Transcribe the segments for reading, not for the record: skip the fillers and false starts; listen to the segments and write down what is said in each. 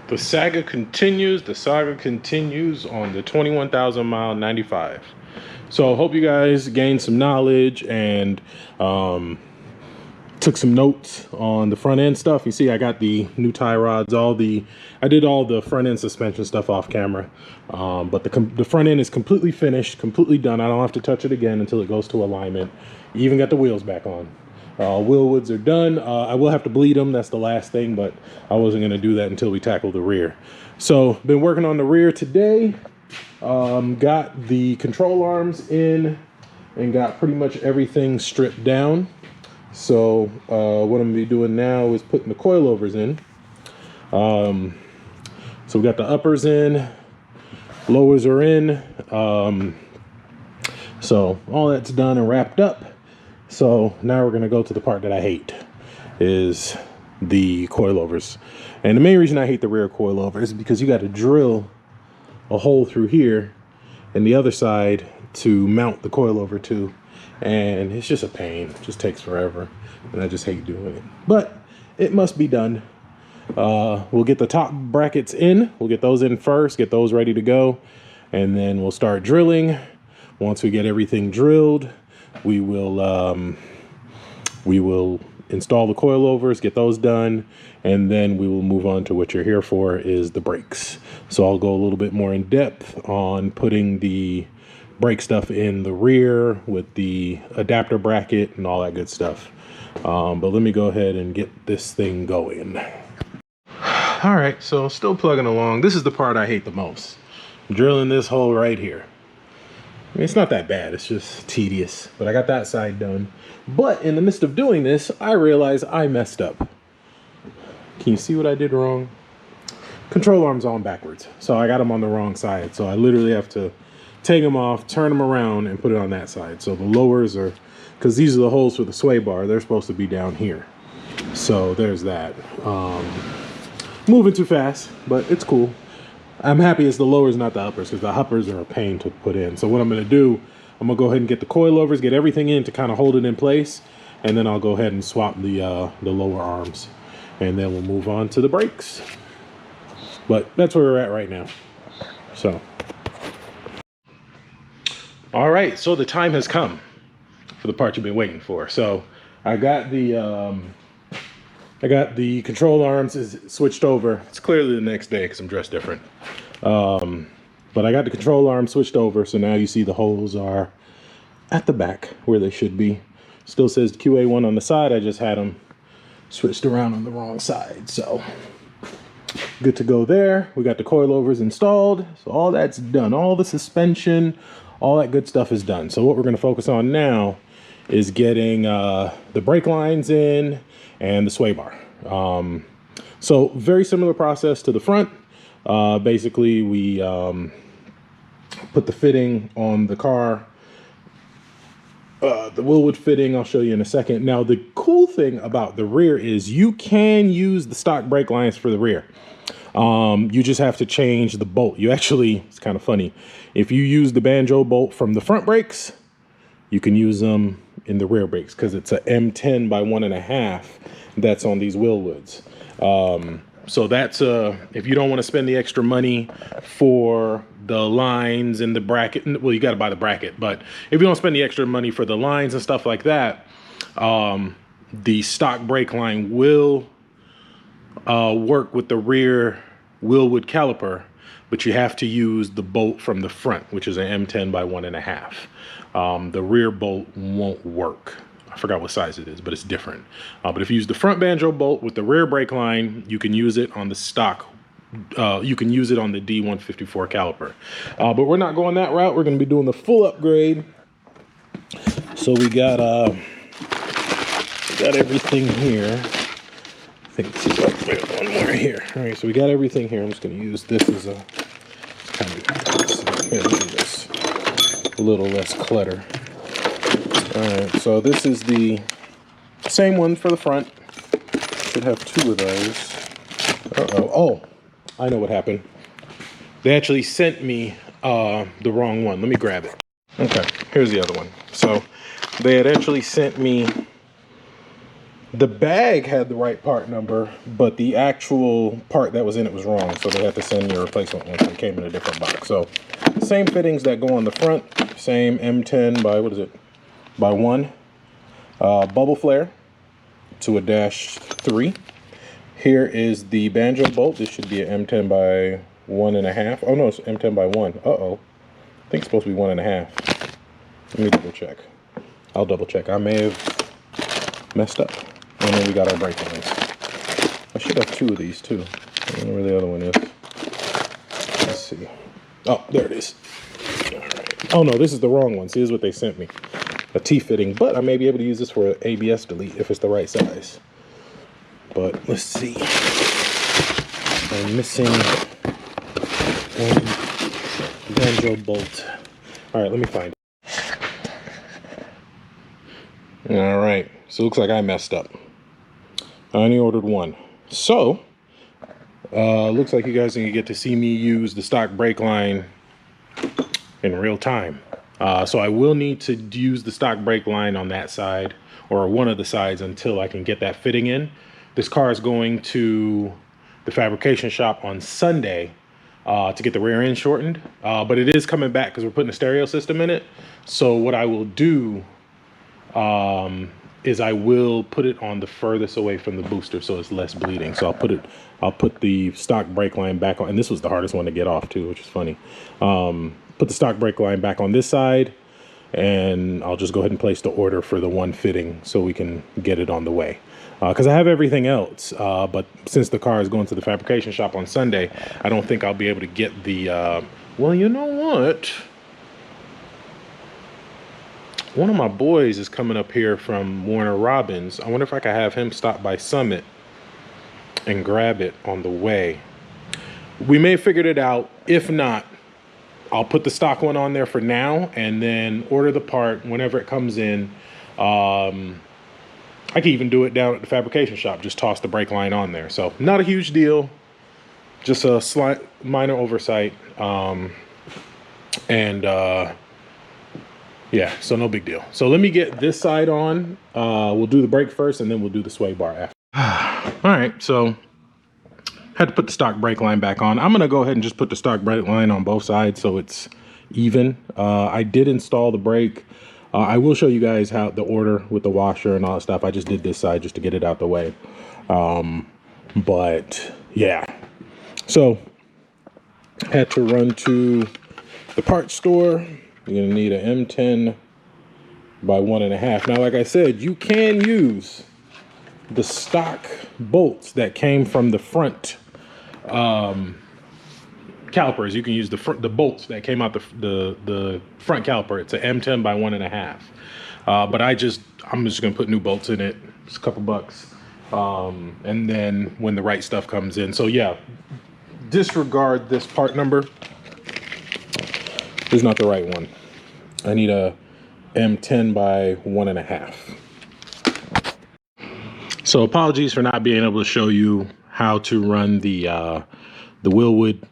The saga continues. The saga continues on the 21,000 mile 95. So I hope you guys gained some knowledge and took some notes on the front end stuff. You see, I got the new tie rods, I did all the front end suspension stuff off camera. But the front end is completely finished, completely done. I don't have to touch it again until it goes to alignment. You even got the wheels back on. Wilwoods are done. I will have to bleed them. That's the last thing, but I wasn't going to do that until we tackle the rear. So been working on the rear today. Got the control arms in and got pretty much everything stripped down. So what I'm gonna be doing now is putting the coilovers in. So we got the uppers in, lowers are in. So all that's done and wrapped up. So now we're gonna go to the part that I hate, is the coilovers. And the main reason I hate the rear coilover is because you got to drill a hole through here and the other side to mount the coilover to, and it's just a pain. It just takes forever, and I just hate doing it, but it must be done. We'll get the top brackets in. We'll get those in first, get those ready to go, and then we'll start drilling. Once we get everything drilled, we will install the coilovers, get those done, and then we will move on to what you're here for, is the brakes. So I'll go a little bit more in depth on putting the brake stuff in the rear with the adapter bracket and all that good stuff. But let me go ahead and get this thing going. All right, so still plugging along. This is the part I hate the most. Drilling this hole right here. I mean, it's not that bad, it's just tedious, but I got that side done. But in the midst of doing this, I realized I messed up. Can you see what I did wrong? Control arms on backwards. So I got them on the wrong side. So I literally have to take them off, turn them around, and put it on that side. So the lowers are, because these are the holes for the sway bar, they're supposed to be down here. So there's that. Moving too fast, but it's cool. I'm happy it's the lowers, not the uppers, because the uppers are a pain to put in. So what I'm going to do, I'm going to go ahead and get the coilovers, get everything in to kind of hold it in place, and then I'll go ahead and swap the lower arms, and then we'll move on to the brakes. But that's where we're at right now. So, all right, so the time has come for the part you've been waiting for. So I got the control arms is switched over. It's clearly the next day because I'm dressed different. But I got the control arm switched over, so now you see the holes are at the back where they should be. Still says QA1 on the side. I just had them switched around on the wrong side. So good to go there. We got the coilovers installed. So all that's done. All the suspension, all that good stuff is done. So what we're going to focus on now is getting the brake lines in and the sway bar. So very similar process to the front. Basically, we put the fitting on the car, the Wilwood fitting. I'll show you in a second. Now, the cool thing about the rear is you can use the stock brake lines for the rear. You just have to change the bolt. You actually, it's kind of funny. If you use the banjo bolt from the front brakes, you can use them in the rear brakes because it's a M10 by 1.5 that's on these Wilwoods. So that's if you don't want to spend the extra money for the lines and the bracket, well, you got to buy the bracket, but if you don't spend the extra money for the lines and stuff like that, the stock brake line will work with the rear Wilwood caliper, but you have to use the bolt from the front, which is an M10 by 1.5. The rear bolt won't work. I forgot what size it is, but it's different. But if you use the front banjo bolt with the rear brake line, you can use it on the stock. You can use it on the D154 caliper. But we're not going that route. We're going to be doing the full upgrade. So we got everything here. I think this is one more here. All right, so we got everything here. I'm just going to use this as a kind of this a little less clutter. All right, so this is the same one for the front. Should have two of those. Oh, I know what happened. They actually sent me the wrong one. Let me grab it. Okay, here's the other one. So they had actually sent me The bag had the right part number, but the actual part that was in it was wrong. So they had to send me a replacement one. So it came in a different box. So same fittings that go on the front. Same M10 by, what is it? By 1. Bubble flare to a -3. Here is the banjo bolt. This should be an M10 by 1.5. Oh no, it's M10 by 1. Uh-oh. I think it's supposed to be 1.5. Let me double check. I'll double check. I may have messed up. And then we got our brake lines. I should have 2 of these too. I don't know where the other one is. Let's see. Oh, there it is. All right. Oh no, this is the wrong one. See, this is what they sent me. A T-fitting, but I may be able to use this for an ABS delete if it's the right size. But let's see. I'm missing one banjo bolt. All right, let me find it. All right, so it looks like I messed up. I only ordered 1. So, looks like you guys can get to see me use the stock brake line in real time. So I will need to use the stock brake line on that side or one of the sides until I can get that fitting in. This car is going to the fabrication shop on Sunday to get the rear end shortened, but it is coming back because we're putting a stereo system in it. So what I will do is I will put it on the furthest away from the booster so it's less bleeding. So I'll put the stock brake line back on, and this was the hardest one to get off too, which is funny. Put the stock brake line back on this side, and I'll just go ahead and place the order for the one fitting so we can get it on the way. Because I have everything else, but since the car is going to the fabrication shop on Sunday, I don't think I'll be able to get the, well, you know what? One of my boys is coming up here from Warner Robins. I wonder if I could have him stop by Summit and grab it on the way. We may have figured it out. If not, I'll put the stock one on there for now and then order the part whenever it comes in. I can even do it down at the fabrication shop. Just toss the brake line on there. So not a huge deal. Just a slight minor oversight. Yeah, so no big deal. So let me get this side on. We'll do the brake first and then we'll do the sway bar after. All right, so had to put the stock brake line back on. I'm gonna go ahead and just put the stock brake line on both sides so it's even. I did install the brake. I will show you guys how the order with the washer and all that stuff. I just did this side just to get it out the way. But yeah, so had to run to the parts store. You're gonna need an M10 by 1.5. Now, like I said, you can use the stock bolts that came from the front calipers. You can use the bolts that came out the front caliper. It's an M10 by 1.5. But I'm just gonna put new bolts in it. It's a couple bucks. And then when the right stuff comes in. So yeah, disregard this part number. This is not the right one. I need a M10 by 1.5. So apologies for not being able to show you how to run the Wilwood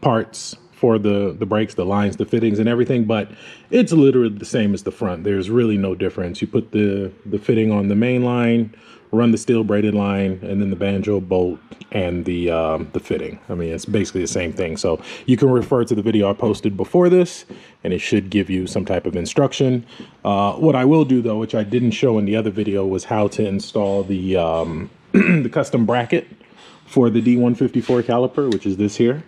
parts for the brakes, the lines, the fittings and everything, but it's literally the same as the front. There's really no difference. You put the fitting on the main line, run the steel braided line, and then the banjo bolt and the fitting. I mean, it's basically the same thing. So you can refer to the video I posted before this, and it should give you some type of instruction. What I will do though, which I didn't show in the other video, was how to install the the custom bracket for the D154 caliper, which is this here.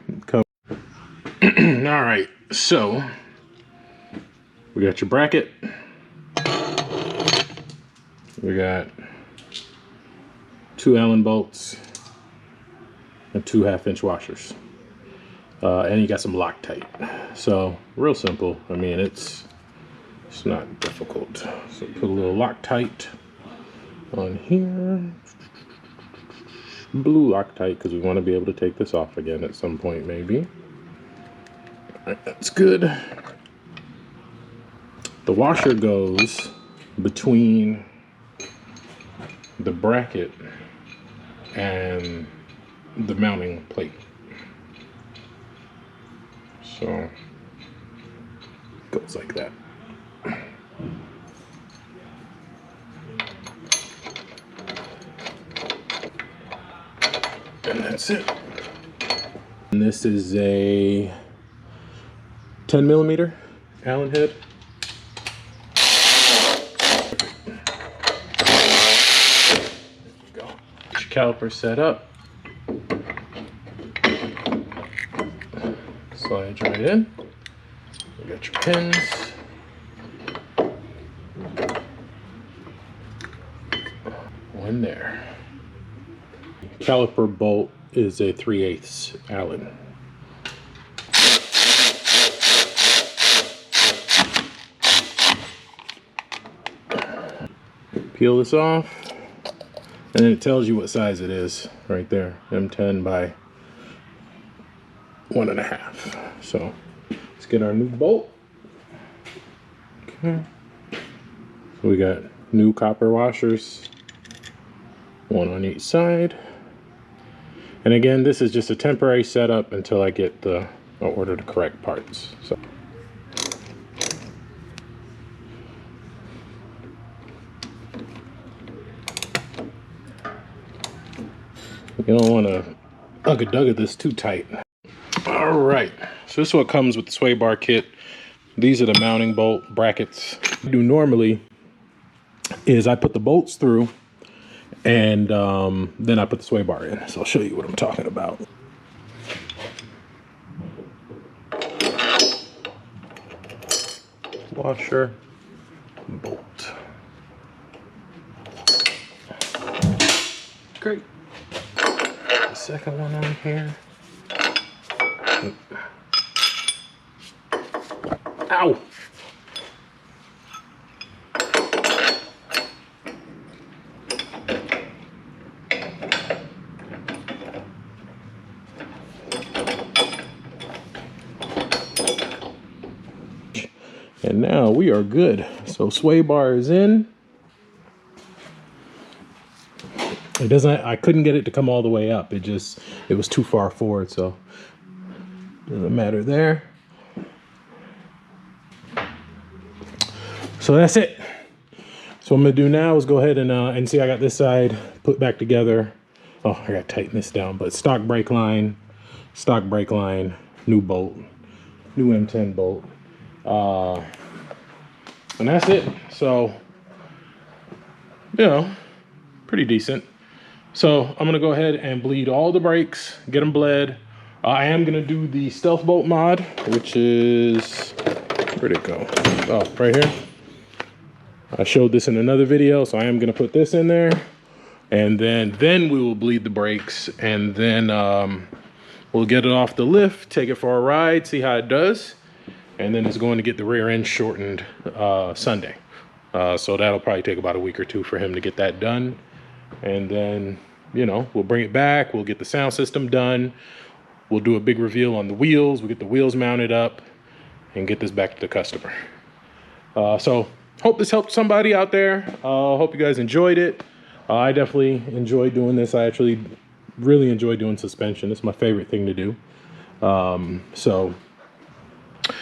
All right, so we got your bracket. We got 2 Allen bolts and 2 1/2-inch washers. And you got some Loctite. So real simple. I mean, it's not difficult. So put a little Loctite on here. Blue Loctite, because we want to be able to take this off again at some point, maybe. All right, that's good. The washer goes between the bracket and the mounting plate. So it goes like that. And that's it. And this is a 10mm Allen head. There you go. Get your caliper set up. Slides right in. You got your pins. One there. Caliper bolt is a 3/8 Allen. Peel this off, and then it tells you what size it is right there. M10 by 1.5. So let's get our new bolt. Okay. So we got new copper washers, one on each side. And again, this is just a temporary setup until I get order the correct parts. So you don't want to ugga-dugga this too tight. All right, so this is what comes with the sway bar kit. These are the mounting bolt brackets. What I do normally is I put the bolts through, and then I put the sway bar in. So I'll show you what I'm talking about. Washer, bolt. Great. The second one on here. Ow! And now we are good. So sway bar is in. It doesn't, I couldn't get it to come all the way up. It was too far forward, so doesn't matter there. So that's it. So what I'm gonna do now is go ahead and see, I got this side put back together. Oh, I gotta tighten this down, but stock brake line, new bolt, new M10 bolt. And that's it. So, you know, pretty decent. So I'm gonna go ahead and bleed all the brakes, get them bled. I am gonna do the stealth bolt mod, which is, where'd it go? Oh, right here. I showed this in another video, so I am gonna put this in there, and then we will bleed the brakes, and then we'll get it off the lift, take it for a ride, see how it does, and then it's going to get the rear end shortened Sunday. So that'll probably take about a week or two for him to get that done, and then, you know, we'll bring it back, we'll get the sound system done, we'll do a big reveal on the wheels, we'll get the wheels mounted up, and get this back to the customer. So hope this helped somebody out there. Hope you guys enjoyed it. I definitely enjoy doing this. I actually really enjoy doing suspension. It's my favorite thing to do. So I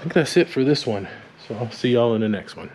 think that's it for this one. So I'll see y'all in the next one.